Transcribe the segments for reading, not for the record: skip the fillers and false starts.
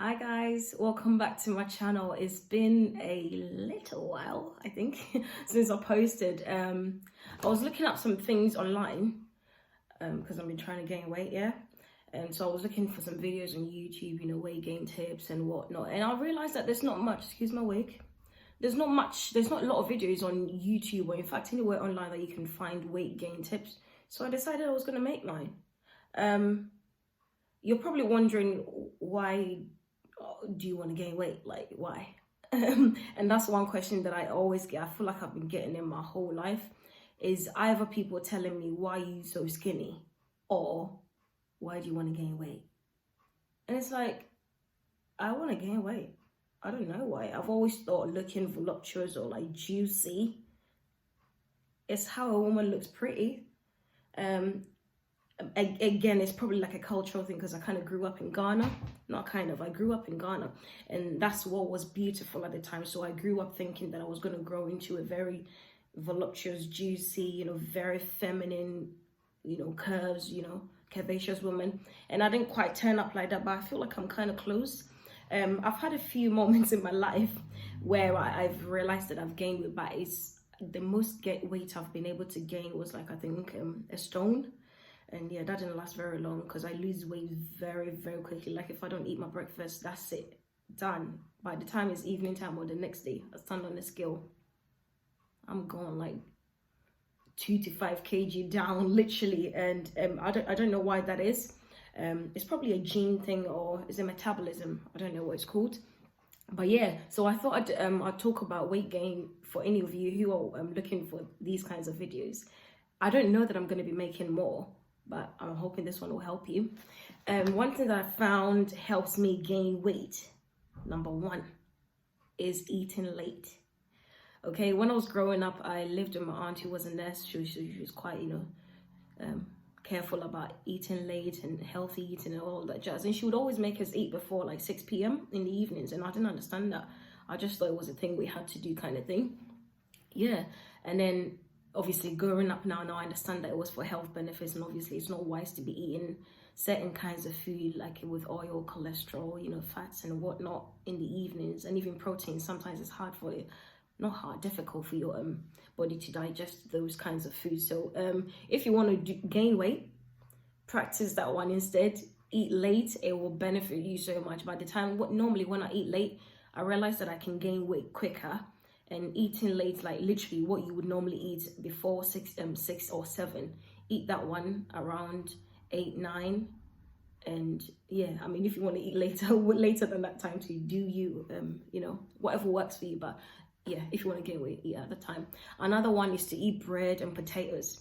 Hi guys, welcome back to my channel. It's been a little while, I think, since I posted. I was looking up some things online because I've been trying to gain weight, yeah. And so I was looking for some videos on YouTube, weight gain tips and whatnot. And I realized that there's not much, excuse my wig, there's not a lot of videos on YouTube or in fact anywhere online that you can find weight gain tips. So I decided I was going to make mine. You're probably wondering, why do you want to gain weight? Like, why? And that's one question that I always get. I feel like I've been getting in my whole life, is either people telling me, why are you so skinny, or why do you want to gain weight? And it's like, I want to gain weight. I don't know why. I've always thought looking voluptuous or like juicy is how a woman looks pretty. Again, it's probably like a cultural thing because I kind of grew up in Ghana. I grew up in Ghana, and that's what was beautiful at the time. So I grew up thinking that I was going to grow into a very voluptuous, juicy, very feminine, curves, curvaceous woman. And I didn't quite turn up like that, but I feel like I'm kind of close. I've had a few moments in my life where I've realized that I've gained weight, but it's the most weight I've been able to gain was like, I think, a stone. And yeah, that didn't last very long because I lose weight very, very quickly. Like if I don't eat my breakfast, that's it, done. By the time it's evening time or the next day, I stand on the scale, I'm gone like 2 to 5 kg down, literally. And I don't know why that is. It's probably a gene thing, or is it metabolism? I don't know what it's called. But yeah, so I thought I'd talk about weight gain for any of you who are looking for these kinds of videos. I don't know that I'm going to be making more, but I'm hoping this one will help you. One thing that I found helps me gain weight, number one, is eating late. Okay, when I was growing up, I lived with my aunt who was a nurse. She was quite, careful about eating late and healthy eating and all that jazz. And she would always make us eat before like 6 p.m. in the evenings. And I didn't understand that. I just thought it was a thing we had to do, kind of thing. Yeah, and then obviously growing up now I understand that it was for health benefits, and obviously it's not wise to be eating certain kinds of food like with oil, cholesterol, fats and whatnot in the evenings, and even protein. Sometimes it's hard for it, not hard, difficult for your body to digest those kinds of foods. So if you want to gain weight, practice that one instead. Eat late, it will benefit you so much. By the time, normally when I eat late, I realize that I can gain weight quicker. And eating late, like literally what you would normally eat before 6 or 7, eat that one around 8, 9. And yeah, I mean, if you want to eat later than that time, to do you, whatever works for you. But yeah, if you want to gain weight, eat at the time. Another one is to eat bread and potatoes.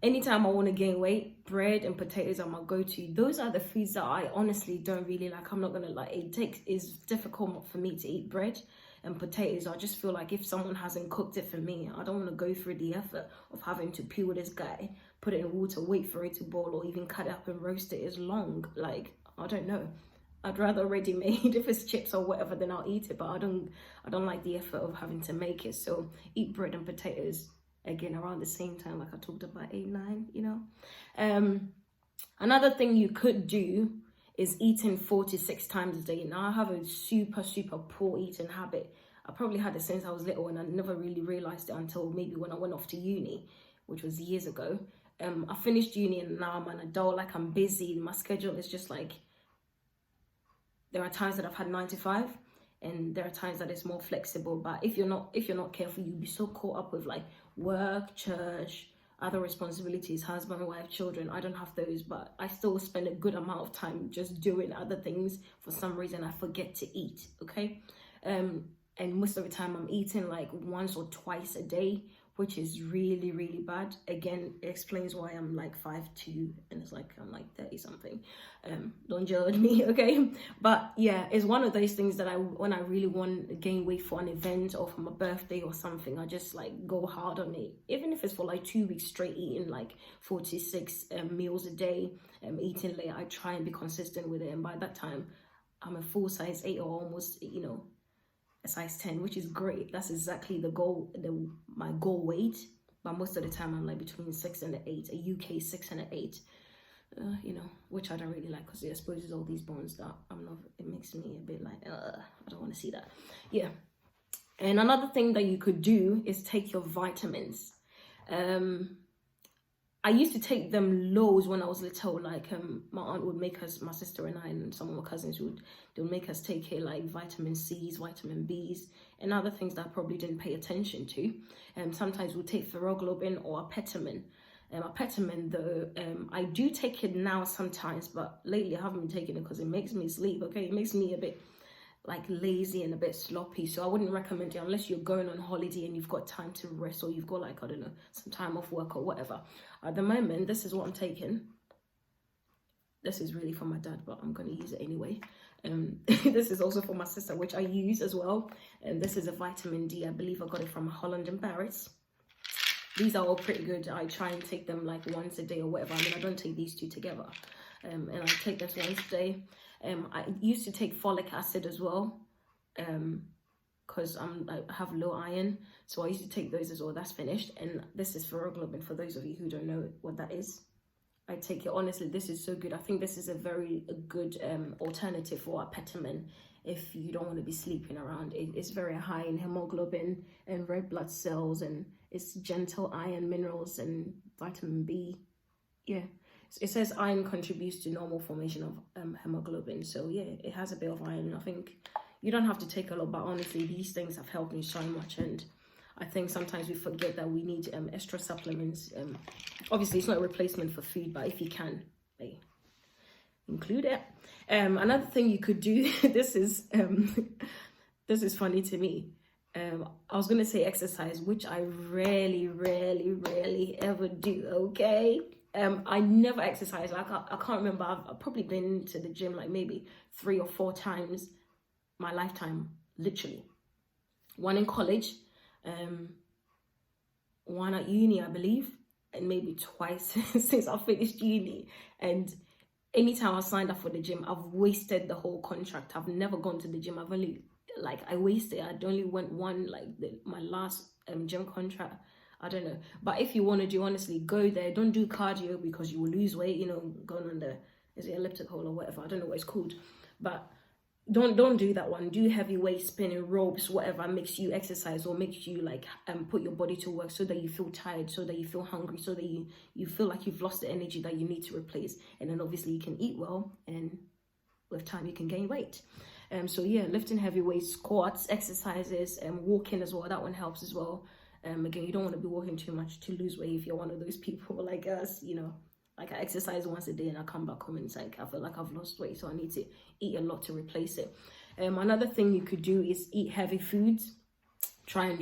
Anytime I want to gain weight, bread and potatoes are my go-to. Those are the foods that I honestly don't really like. I'm not gonna lie, it's difficult for me to eat bread and potatoes. I just feel like if someone hasn't cooked it for me, I don't want to go through the effort of having to peel this guy, put it in water, wait for it to boil, or even cut it up and roast it. Is long. Like, I don't know. I'd rather ready made. If it's chips or whatever, then I'll eat it. But I don't like the effort of having to make it. So eat bread and potatoes again around the same time, like I talked about, 8, 9. Another thing you could do is eating 4 to 6 times a day. Now I have a super poor eating habit. I probably had it since I was little, and I never really realized it until maybe when I went off to uni, which was years ago. I finished uni and now I'm an adult. Like, I'm busy. My schedule is just like, there are times that I've had 9 to 5, and there are times that it's more flexible. But if you're not careful, you'll be so caught up with like work, church, other responsibilities, husband, wife, children. I don't have those, but I still spend a good amount of time just doing other things. For some reason, I forget to eat, okay? And most of the time I'm eating like once or twice a day, which is really bad. Again, it explains why I'm like 5'2", and it's like I'm like 30 something. Don't judge me, okay? But yeah, it's one of those things that when I really want to gain weight for an event or for my birthday or something, I just like go hard on it. Even if it's for like 2 weeks straight, eating like 4 to 6 meals a day, eating late, I try and be consistent with it. And by that time, I'm a full size 8 or almost, a size 10, which is great. That's exactly the goal, my goal weight. But most of the time I'm like between 6 and 8, a UK 6 and 8, which I don't really like because it exposes all these bones that makes me a bit like, I don't want to see that. Yeah. And another thing that you could do is take your vitamins. I used to take them lows when I was little. Like my aunt would make us, my sister and I, and some of my cousins they would make us take it, like vitamin C's, vitamin B's, and other things that I probably didn't pay attention to. Sometimes we'll take feroglobin or apetamin. Apetamin though, I do take it now sometimes, but lately I haven't been taking it because it makes me sleep. Okay, it makes me a bit like lazy and a bit sloppy, so I wouldn't recommend it unless you're going on holiday and you've got time to rest, or you've got, like, I don't know, some time off work or whatever. At the moment, this is what I'm taking. This is really for my dad, but I'm gonna use it anyway. This is also for my sister, which I use as well, and this is a vitamin D. I believe I got it from Holland and Barrett's. These are all pretty good. I try and take them like once a day or whatever. I mean, I don't take these two together, and I take this once a day. I used to take folic acid as well, because I have low iron, so I used to take those as well. That's finished. And this is feroglobin, for those of you who don't know what that is. I take it, honestly, this is so good. I think this is a very good alternative for apetamin if you don't want to be sleeping around. It's very high in hemoglobin and red blood cells, and it's gentle iron, minerals, and vitamin B. Yeah. It says iron contributes to normal formation of hemoglobin. So yeah, it has a bit of iron. I think you don't have to take a lot, but honestly, these things have helped me so much. And I think sometimes we forget that we need extra supplements. Obviously, it's not a replacement for food, but if you can, include it. Another thing you could do, this is funny to me. I was gonna say exercise, which I rarely ever do. Okay. I never exercise. Like I can't remember. I've probably been to the gym like maybe 3 or 4 times my lifetime, literally. One in college, one at uni, I believe, and maybe twice since I finished uni. And anytime I signed up for the gym, I've wasted the whole contract. I've never gone to the gym. I only went one, like my last gym contract. I don't know. But if you want to do, honestly, go there. Don't do cardio because you will lose weight, you know, going on is it elliptical or whatever? I don't know what it's called. But don't do that one. Do heavy weight, spinning, ropes, whatever makes you exercise or makes you like put your body to work, so that you feel tired, so that you feel hungry, so that you feel like you've lost the energy that you need to replace. And then obviously you can eat well, and with time you can gain weight. So yeah, lifting heavy weights, squats, exercises, and walking as well. That one helps as well. Again, you don't want to be walking too much to lose weight if you're one of those people like us, you know. Like I exercise once a day and I come back home and it's like I feel like I've lost weight, so I need to eat a lot to replace it. Another thing you could do is eat heavy foods. Try and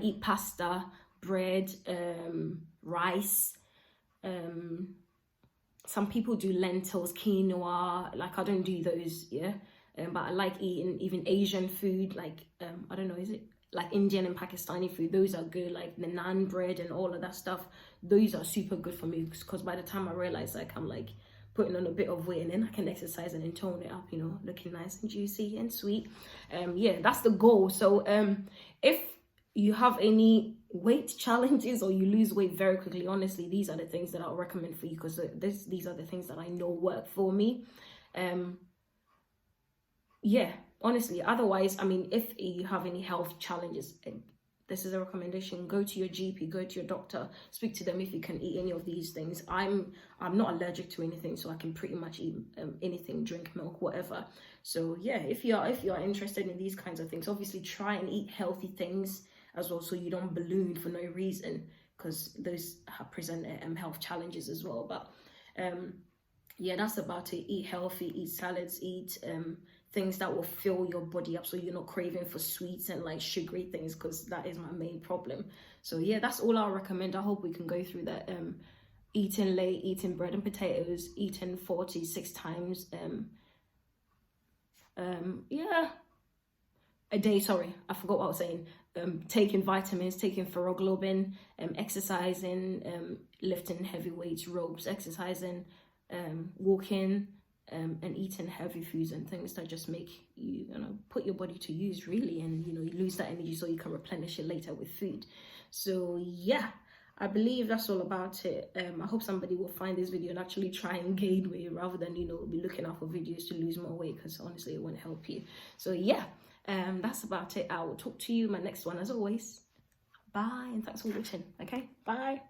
eat pasta, bread, rice. Some people do lentils, quinoa. Like I don't do those, yeah. But I like eating even Asian food, like I don't know, is it like Indian and Pakistani food? Those are good, like the naan bread and all of that stuff. Those are super good for me, because by the time I realize like I'm like putting on a bit of weight, and then I can exercise and then tone it up, you know, looking nice and juicy and sweet. Yeah, that's the goal. So if you have any weight challenges or you lose weight very quickly, honestly, these are the things that I'll recommend for you, because these are the things that I know work for me. Yeah, honestly, otherwise, I mean, if you have any health challenges, this is a recommendation. Go to your GP, go to your doctor, speak to them if you can eat any of these things. I'm not allergic to anything, so I can pretty much eat anything, drink milk, whatever. So yeah, if you are interested in these kinds of things, obviously try and eat healthy things as well, so you don't balloon for no reason, because those present health challenges as well. But yeah, that's about it. Eat healthy, eat salads, eat things that will fill your body up, so you're not craving for sweets and like sugary things, because that is my main problem. So yeah, that's all I'll recommend. I hope we can go through that. Eating late, eating bread and potatoes, eating 46 times yeah, a day. Sorry, I forgot what I was saying. Taking vitamins, taking feroglobin, exercising, lifting heavy weights, ropes, exercising, walking, and eating heavy foods and things that just make you, put your body to use, really, and you lose that energy so you can replenish it later with food. So yeah, I believe that's all about it. I hope somebody will find this video and actually try and gain weight rather than, you know, be looking out for videos to lose more weight, because honestly it won't help you. So yeah, that's about it. I will talk to you in my next one as always. Bye, and thanks for watching. Okay, bye.